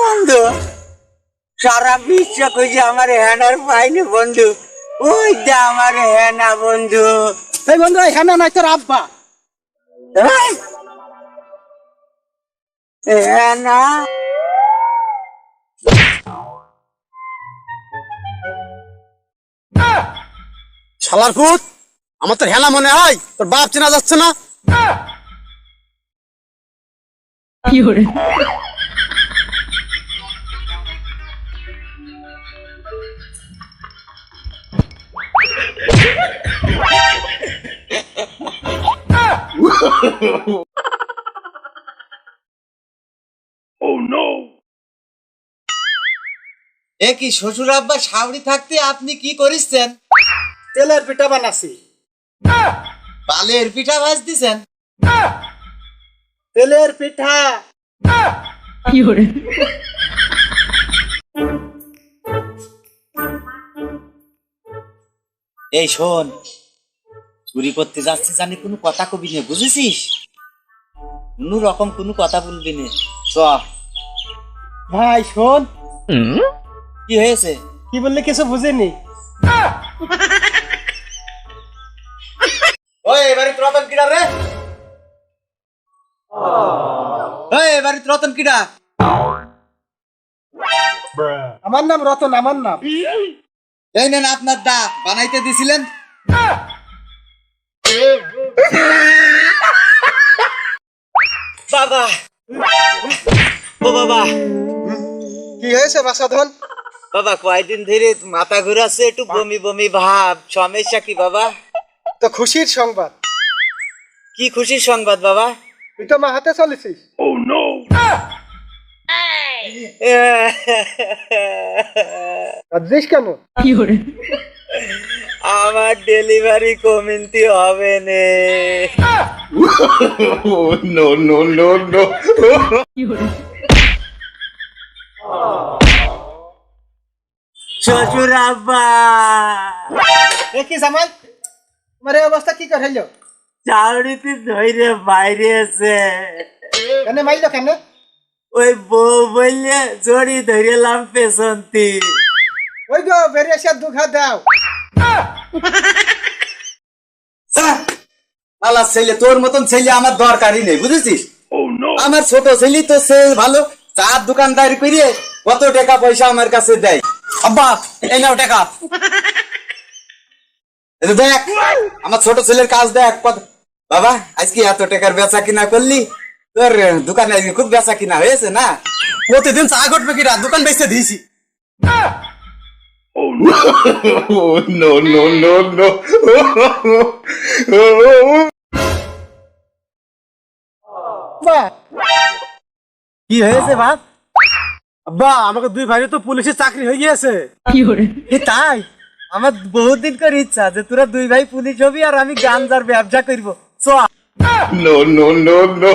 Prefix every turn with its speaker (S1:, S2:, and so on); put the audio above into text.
S1: বন্ধু সারা বিশ্ব খুঁজে আমার হ্যানার পাইনি বন্ধু। ওই যে আমার হ্যানা বন্ধু।
S2: এই বন্ধু হ্যানা নাই তোর আব্বা।
S1: হ্যানা
S2: শালার পুত, আমার তোর হেনা মনে হয়, তোর বাপ চেনা যাচ্ছে না।
S1: এ কি শ্বশুর আব্বা সাবড়ি থাকতে আপনি কি করিছেন?
S2: তেলের পিঠা বানাছি।
S1: বালের পিঠা ভাজ দিছেন?
S2: তেলের পিঠা।
S1: এই শোন, চুরি করতে যাচ্ছি জানি কোনো কথা কবি নে, বুঝেছিস? কোন রকম কোনো কথা বলবি না। চ।
S2: ভাই শোন,
S1: কি হয়েছে?
S2: কি বললে কিছু বুঝিনি।
S1: ওই এবারে রতন কিডা রে? ওই এবারে রতন কিডা?
S2: আমার নাম রতন, আমার নাম।
S1: এই নেন আপনার দা, বানাইতে দিছিলেন। বাবা, ও বাবা,
S2: কি হয়েছে বাসাধন?
S1: বাবা কয়দিন ধরে মাথা ঘুরাচ্ছে, একটু বমি বমি ভাব, সমস্যা কি বাবা?
S2: তো খুশির সংবাদ।
S1: কি খুশির সংবাদ বাবা?
S2: তুই তো মা হাতে চলেছিস। কাঁদছিস কেন?
S1: আমার ডেলিভারি কমিটি হবে নে।
S3: No, no, no, no.
S1: শ্বশুর আব্বা,
S2: দেখি জামাই, তোমার এই অবস্থা কি করে হইলো?
S1: চাউরিতে ধরে বাইরে আছে।
S2: কেন মাইলো কেন?
S1: ওই বউ বললে জড়ি ধরেলাম পেছনতি।
S2: ওই গো বেরিয়ে এসে দুঘা দাও।
S1: আল্লাহ ছেলে, তোর মতন ছেলে আমার দরকারই নেই, বুঝেছিস? আমার ছোট ছেলে তো সে ভালো, চার দোকানদারি করে কত টাকা পয়সা আমার কাছে দেয়। আব্বা এই নাও টাকা। দেখ আমার ছোট ছেলের কাজ দেখ। বাবা আজকে এত টাকার বেচা কিনা করলি, তোর দোকানে আজকে খুব বেচা কিনা হয়েছে না?
S2: প্রতিদিন চা ঘটবে কিনা, দোকান বেচতে দিয়েছি।
S3: Oh, no, no, no, no.
S2: কি হয়েছে বাপ? আব্বা আমাকে দুই ভাইরে তো পুলিশের চাকরি হয়ে গিয়েছে।
S1: তাই আমার বহুদিন করে ইচ্ছা যে তোরা দুই ভাই পুলিশ হবি আর আমি গাঞ্জার ব্যবসা করবো। চ।
S3: No, no, no, no.